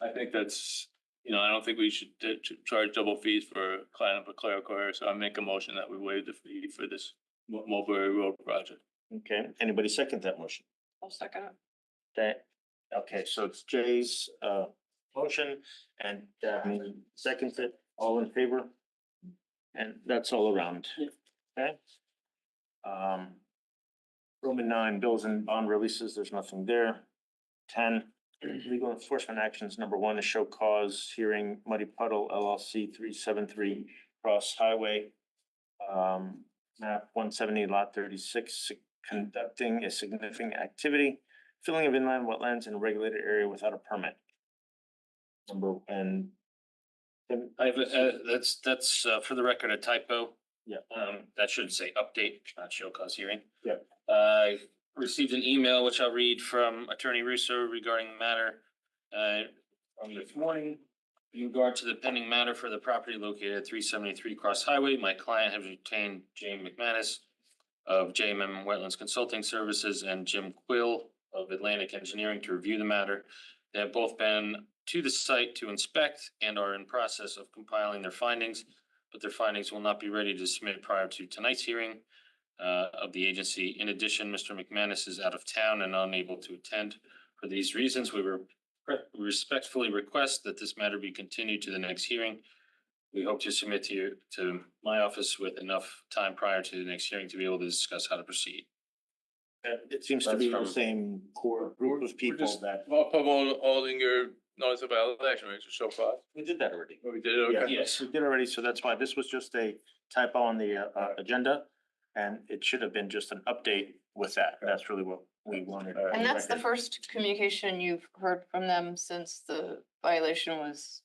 Speaker 2: I think that's, I don't think we should charge double fees for client of a clerical error, so I make a motion that we waive the fee for this Mulberry Road project.
Speaker 1: Okay, anybody second that motion?
Speaker 10: I'll second it.
Speaker 1: Okay, so it's Jay's motion and seconds it, all in favor? And that's all around, okay? Roman 9, bills and bond releases, there's nothing there. 10, legal enforcement actions, number 1 is show cause hearing Muddy Puddle LLC 373 Cross Highway. Map 170 lot 36, conducting a significant activity, filling of inland wetlands in a regulated area without a permit.
Speaker 3: I have, that's for the record, a typo.
Speaker 1: Yeah.
Speaker 3: That should say update, not show cause hearing.
Speaker 1: Yeah.
Speaker 3: I received an email, which I'll read, from Attorney Russo regarding the matter, from this morning. In regard to the pending matter for the property located at 373 Cross Highway, my client has retained Jane McManus of JMM Wetlands Consulting Services and Jim Quill of Atlantic Engineering to review the matter. They have both been to the site to inspect and are in process of compiling their findings, but their findings will not be ready to submit prior to tonight's hearing of the agency. In addition, Mr. McManus is out of town and unable to attend. For these reasons, we respectfully request that this matter be continued to the next hearing. We hope to submit to my office with enough time prior to the next hearing to be able to discuss how to proceed.
Speaker 1: It seems to be the same core group of people that.
Speaker 2: I'll put all in your notice of violation, right, so far.
Speaker 1: We did that already.
Speaker 2: Oh, we did it, okay.
Speaker 3: Yes.
Speaker 1: We did already, so that's why this was just a typo on the agenda. And it should have been just an update with that. That's really what we wanted.
Speaker 10: And that's the
Speaker 1: record.
Speaker 10: first communication you've heard from them since the violation was.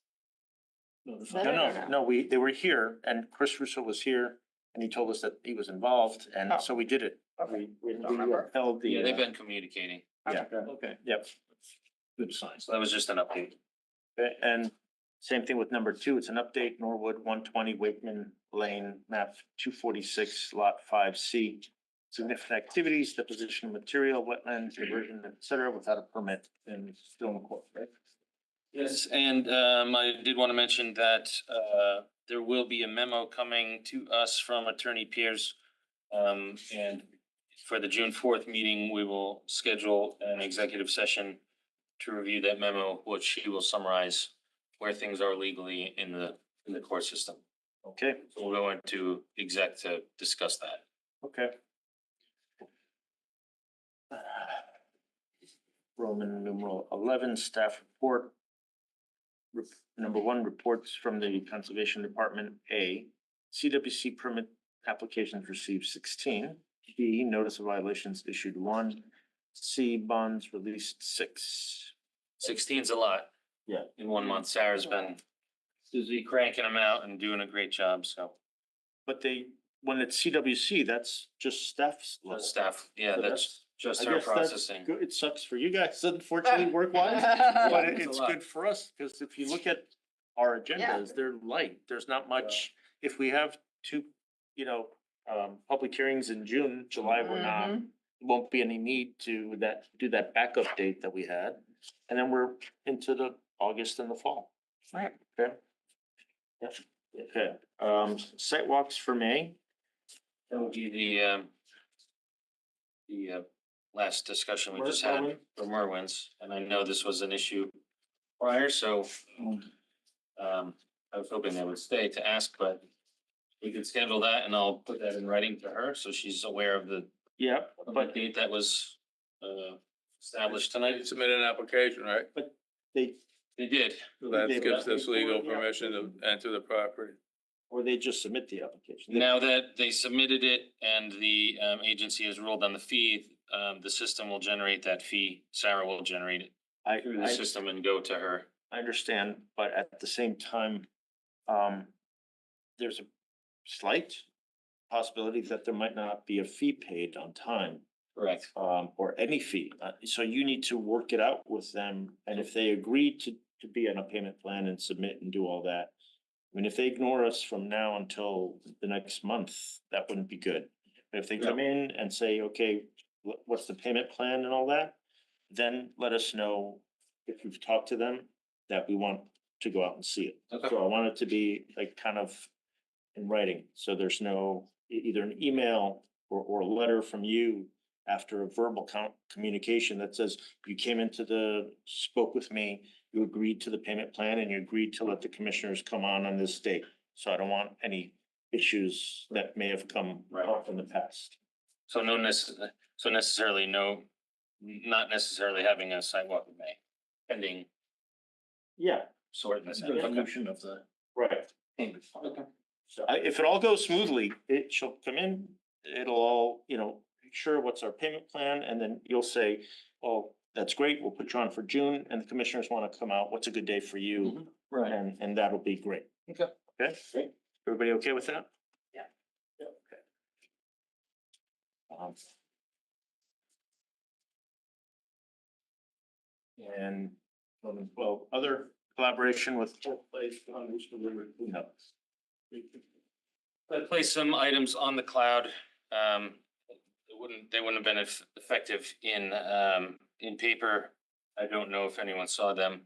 Speaker 1: No,
Speaker 10: vetted or
Speaker 1: no, they were here and Chris Russo was here and he told us that he was involved and so we did it. We held the.
Speaker 3: Yeah, they've been communicating.
Speaker 1: Yeah,
Speaker 4: Okay,
Speaker 1: yep.
Speaker 4: good signs.
Speaker 3: So that was just an update.
Speaker 1: Okay, and same thing with number two, it's an update, Norwood 120 Wakeman Lane, map 246, lot 5C. Significant activities, deposition of material, wetlands, diversion, et cetera, without a permit and still in court, right?
Speaker 3: Yes, and I did want to mention that there will be a memo coming to us from Attorney Pierce. And for the June 4th meeting, we will schedule an executive session to review that memo, which he will summarize where things are legally in the court system.
Speaker 1: Okay,
Speaker 3: So we'll go into exec to discuss that.
Speaker 1: okay. Roman numeral 11, staff report. Number one, reports from the Conservation Department. A, CWC permit applications received 16. B, notice of violations issued 1. C, bonds released 6.
Speaker 3: 16's a lot.
Speaker 1: Yeah.
Speaker 3: In 1 month. Sarah's been
Speaker 4: Suzie,
Speaker 3: cranking them out and doing a great job, so.
Speaker 1: But when it's CWC, that's just staff's level.
Speaker 3: Staff, yeah,
Speaker 1: So
Speaker 3: that's just
Speaker 1: I
Speaker 3: our
Speaker 1: guess that's
Speaker 3: processing.
Speaker 1: good. It sucks for you guys, unfortunately, work wise, but
Speaker 3: It's a
Speaker 1: it's
Speaker 3: lot.
Speaker 1: good for us, because if you look at our
Speaker 10: Yeah.
Speaker 1: agendas, they're light. There's not much. If we have two, public hearings in June, July, we're not, won't be any need to do that backup date that we had. And then we're into the August and the fall.
Speaker 10: Right.
Speaker 1: Okay. Yep. Okay, site walks for May.
Speaker 3: That would be the last discussion we just
Speaker 1: Merwin.
Speaker 3: had for Merwin's, and I know this was an issue prior, so I was hoping they would stay to ask, but we could schedule that and I'll put that in writing to her, so she's aware of the
Speaker 1: Yeah,
Speaker 3: but date that was established tonight.
Speaker 2: Submit an application, right?
Speaker 1: they,
Speaker 3: They did.
Speaker 2: So that
Speaker 1: They-
Speaker 2: gives us legal
Speaker 1: Yeah.
Speaker 2: permission to enter the property.
Speaker 1: or they just submit the application.
Speaker 3: Now that they submitted it and the agency has ruled on the fee, the system will generate that fee. Sarah will generate it through the
Speaker 1: I
Speaker 3: system and go to her.
Speaker 1: understand, but at the same time, there's a slight possibility that there might not be a fee paid on time,
Speaker 3: Correct.
Speaker 1: or any fee. So you need to work it out with them, and if they agree to be on a payment plan and submit and do all that. I mean, if they ignore us from now until the next month, that wouldn't be good. But if they come in and say, okay, what's the payment plan and all that? Then let us know if you've talked to them that we want to go out and see it.
Speaker 3: Okay.
Speaker 1: So I want it to be like kind of in writing, so there's no, either an email or a letter from you after a verbal communication that says you came spoke with me, you agreed to the payment plan and you agreed to let the commissioners come on this date. So I don't want any issues that may have come up in the past.
Speaker 3: So not necessarily having a sidewalk in May, pending
Speaker 1: Yeah,
Speaker 3: sorting this out.
Speaker 4: resolution of the.
Speaker 1: right.
Speaker 3: Okay.
Speaker 1: So if it all goes smoothly, she'll come in, it'll all, make sure what's our payment plan, and then you'll say, oh, that's great, we'll put you on for June, and the commissioners wanna come out, what's a good day for you?
Speaker 4: Right.
Speaker 1: And that'll be great.
Speaker 3: Okay.
Speaker 1: Okay, great. Everybody okay with that?
Speaker 10: Yeah.
Speaker 1: Okay. And, well, other collaboration with place on Rooster River cleanups.
Speaker 3: I placed some items on the cloud. They wouldn't have been effective in paper. I don't know if anyone saw them.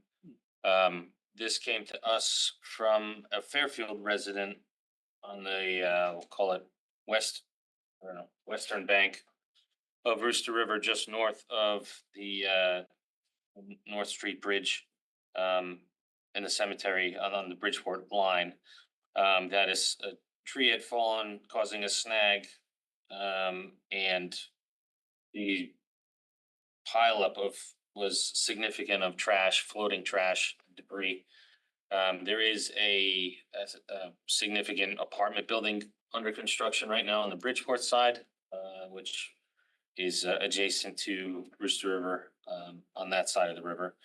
Speaker 3: This came to us from a Fairfield resident on the, we'll call it western bank of Rooster River, just north of the North Street Bridge, in the cemetery on the Bridgeport line. That is, a tree had fallen, causing a snag, and the pileup was significant of trash, floating trash, debris. There is a significant apartment building under construction right now on the Bridgeport side, which is adjacent to Rooster River, on that side of the river.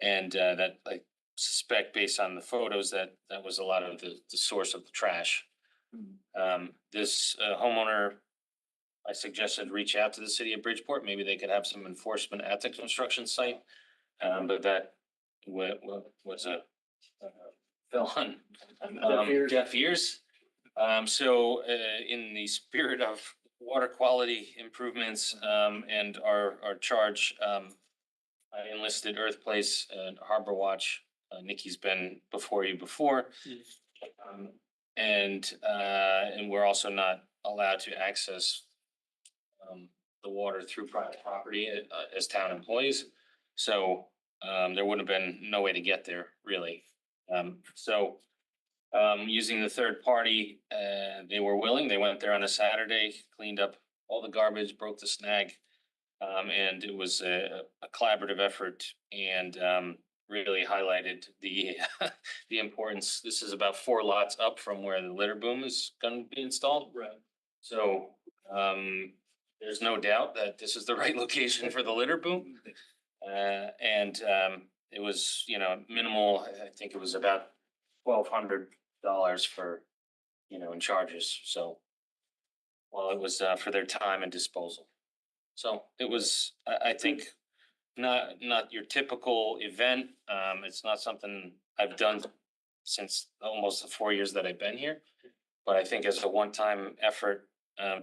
Speaker 3: And that I suspect based on the photos that that was a lot of the source of the trash. This homeowner, I suggested reach out to the city of Bridgeport. Maybe they could have some enforcement at the construction site. But that was a fell on deaf ears. So in the spirit of water quality improvements and our charge, I enlisted Earth Place and Harbor Watch. Nikki's been before you before. And we're also not allowed to access the water through private property as town employees. So there would have been no way to get there really. So using the third party, they were willing. They went there on a Saturday, cleaned up all the garbage, broke the snag. And it was a collaborative effort and really highlighted the the importance. This is about 4 lots up from where the litter boom is gonna be installed.
Speaker 4: Right.
Speaker 3: So there's no doubt that this is the right location for the litter boom. And it was, you know, minimal. I think it was about $1,200 for, you know, in charges. So well, it was for their time and disposal. So it was, I think, not your typical event. It's not something I've done since almost the 4 years that I've been here. But I think as a one-time effort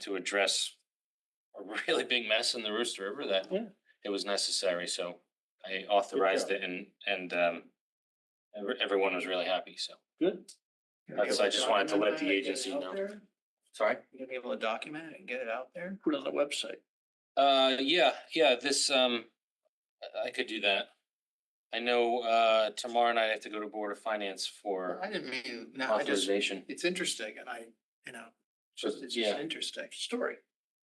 Speaker 3: to address a really big mess in the Rooster River that it was necessary. So I authorized it and everyone was really happy. So
Speaker 4: Good.
Speaker 3: I just wanted to let the agency know. Sorry?
Speaker 7: You're gonna be able to document it and get it out there?
Speaker 4: Put it on the website.
Speaker 3: Yeah, this, I could do that. I know, tomorrow night I have to go to Board of Finance for
Speaker 7: I didn't mean, no, I just,
Speaker 3: authorization.
Speaker 7: it's interesting and it's just
Speaker 3: Yeah.
Speaker 7: an interesting story.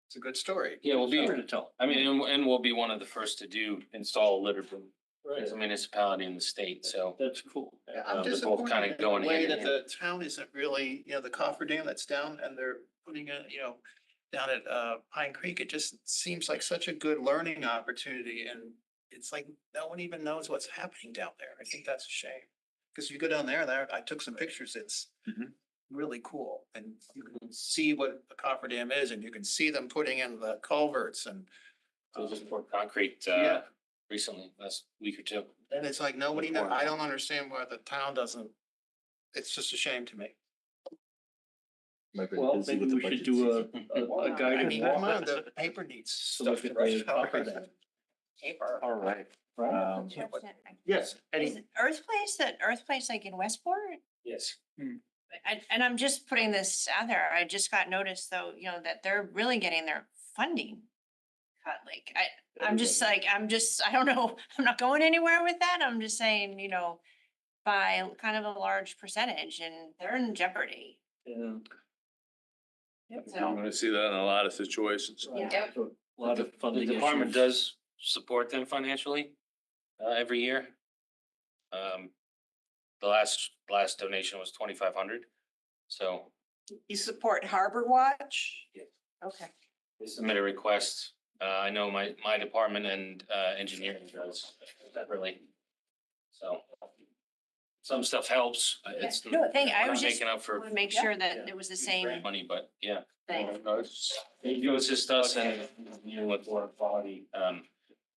Speaker 7: It's a good story.
Speaker 3: Yeah, we'll be,
Speaker 4: Story to tell.
Speaker 3: I mean, and we'll be one of the first to install a litter boom as a municipality in the state, so.
Speaker 4: That's cool.
Speaker 7: Yeah, I'm
Speaker 3: they're both
Speaker 7: disappointed
Speaker 3: kinda
Speaker 7: in the
Speaker 3: going
Speaker 7: way
Speaker 3: hand
Speaker 7: that
Speaker 3: in
Speaker 7: the town isn't really, the cofferdam that's down and they're putting down at Pine Creek, it just seems like such a good learning opportunity and it's like no one even knows what's happening down there. I think that's a shame. Cause you go down there, I took some pictures, it's really cool and you can see what the cofferdam is and you can see them putting in the culverts and
Speaker 3: So just poured concrete,
Speaker 7: Yeah.
Speaker 3: recently, last week or two.
Speaker 7: and it's like nobody, I don't understand why the town doesn't, it's just a shame to me.
Speaker 4: Well, maybe we should do a
Speaker 7: I
Speaker 4: guided
Speaker 7: mean,
Speaker 4: walk.
Speaker 7: come on, the paper needs
Speaker 4: To look
Speaker 7: stuff
Speaker 4: at
Speaker 7: right
Speaker 4: the
Speaker 7: out.
Speaker 4: cofferdam.
Speaker 7: Paper.
Speaker 1: All right.
Speaker 4: Yes,
Speaker 5: Is Earth Place like in Westport?
Speaker 3: Yes.
Speaker 5: And I'm just putting this out there. I just got notice though, you know, that they're really getting their funding cut. Like, I don't know. I'm not going anywhere with that. I'm just saying, you know, by kind of a large percentage and they're in jeopardy.
Speaker 4: yeah.
Speaker 2: I'm
Speaker 5: So,
Speaker 2: gonna see that in a lot of situations.
Speaker 5: yeah.
Speaker 4: So, a lot of
Speaker 3: The
Speaker 4: funding
Speaker 3: department
Speaker 4: issues.
Speaker 3: does support them financially, every year. The last donation was 2,500, so
Speaker 11: You support Harbor Watch?
Speaker 3: Yeah.
Speaker 11: Okay.
Speaker 3: they submit a request. I know my department and engineering does separately. So some stuff helps. It's
Speaker 5: No, thank you. I
Speaker 3: we're
Speaker 5: was
Speaker 3: not
Speaker 5: just
Speaker 3: making up for
Speaker 5: want to make sure that it was the same
Speaker 3: grant money, but yeah.
Speaker 5: thing.
Speaker 3: They do assist us and dealing with water quality.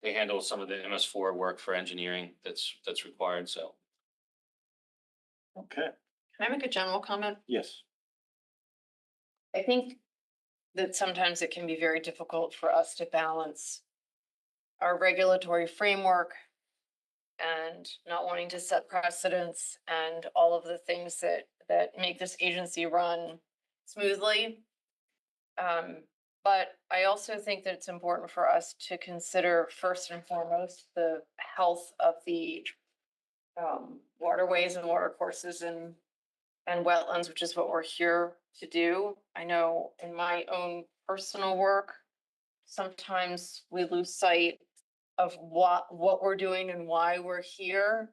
Speaker 3: They handle some of the MS4 work for engineering that's required, so.
Speaker 1: Okay,
Speaker 10: Can I make a general comment?
Speaker 1: yes.
Speaker 10: I think that sometimes it can be very difficult for us to balance our regulatory framework and not wanting to set precedents and all of the things that make this agency run smoothly. But I also think that it's important for us to consider first and foremost the health of the waterways and water courses and wetlands, which is what we're here to do. I know in my own personal work, sometimes we lose sight of what we're doing and why we're here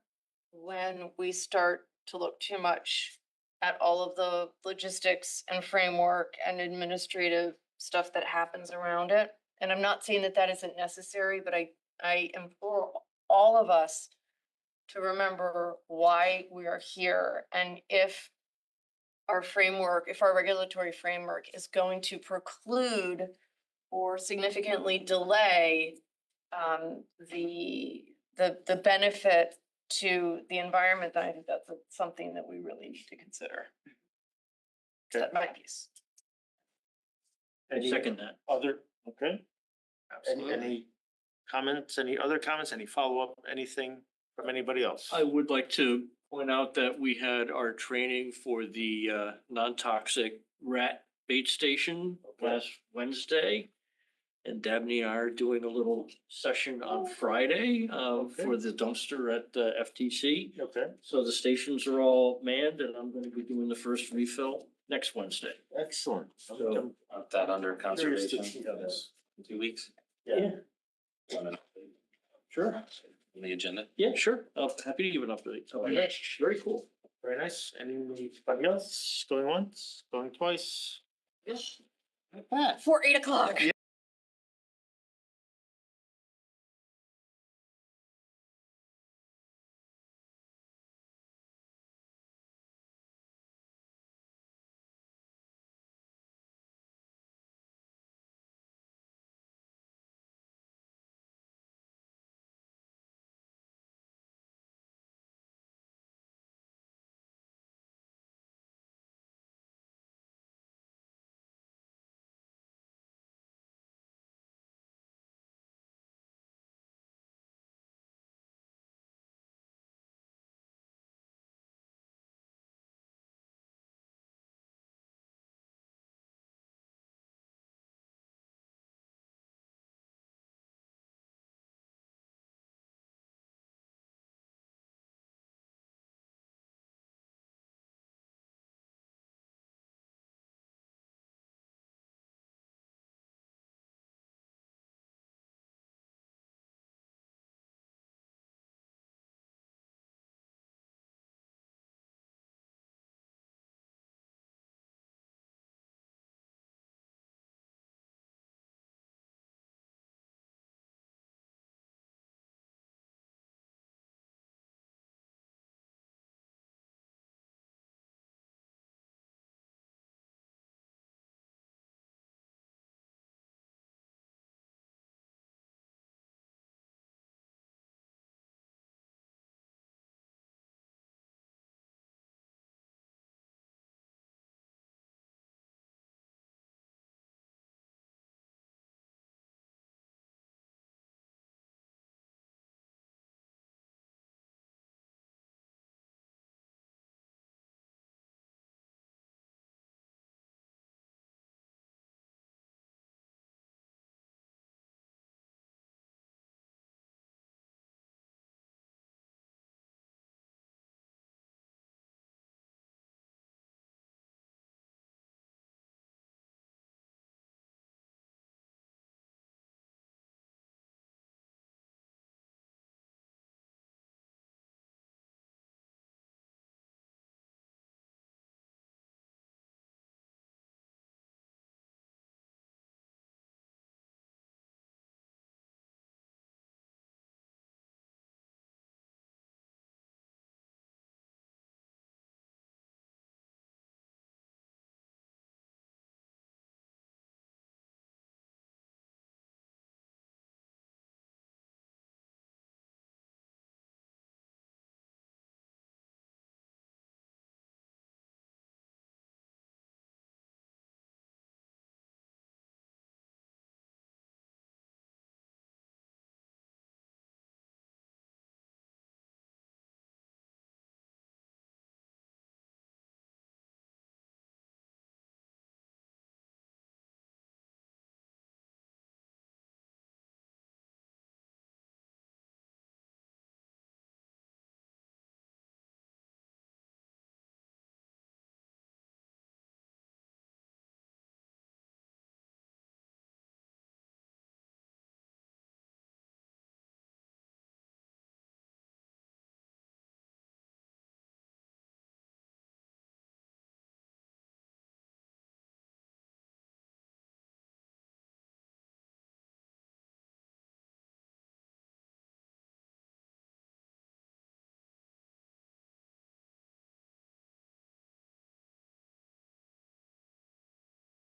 Speaker 10: when we start to look too much at all of the logistics and framework and administrative stuff that happens around it. And I'm not saying that that isn't necessary, but I implore all of us to remember why we are here and if our framework, if our regulatory framework is going to preclude or significantly delay the benefit to the environment, then I think that's something that we really need to consider. That's my piece.
Speaker 1: Any
Speaker 4: Second that.
Speaker 1: other, okay? Any comments, any other comments, any follow-up, anything from anybody else?
Speaker 4: I would like to point out that we had our training for the non-toxic rat bait station last Wednesday. And Dabney and I are doing a little session on Friday for the dumpster at FTC.
Speaker 1: Okay,
Speaker 4: So the stations are all manned and I'm gonna be doing the first refill next Wednesday.
Speaker 1: excellent.
Speaker 4: So-
Speaker 3: Put that under
Speaker 1: Curious to
Speaker 3: conservation
Speaker 1: see how this-
Speaker 3: in 2 weeks
Speaker 1: Yeah,
Speaker 4: Sure.
Speaker 3: on the agenda.
Speaker 4: Yeah, sure. I'm happy to give an update. So
Speaker 1: Okay.
Speaker 4: very cool.
Speaker 1: very nice. Anybody else going once, going twice?
Speaker 4: Yes.
Speaker 1: Pat?
Speaker 10: For 8 o'clock.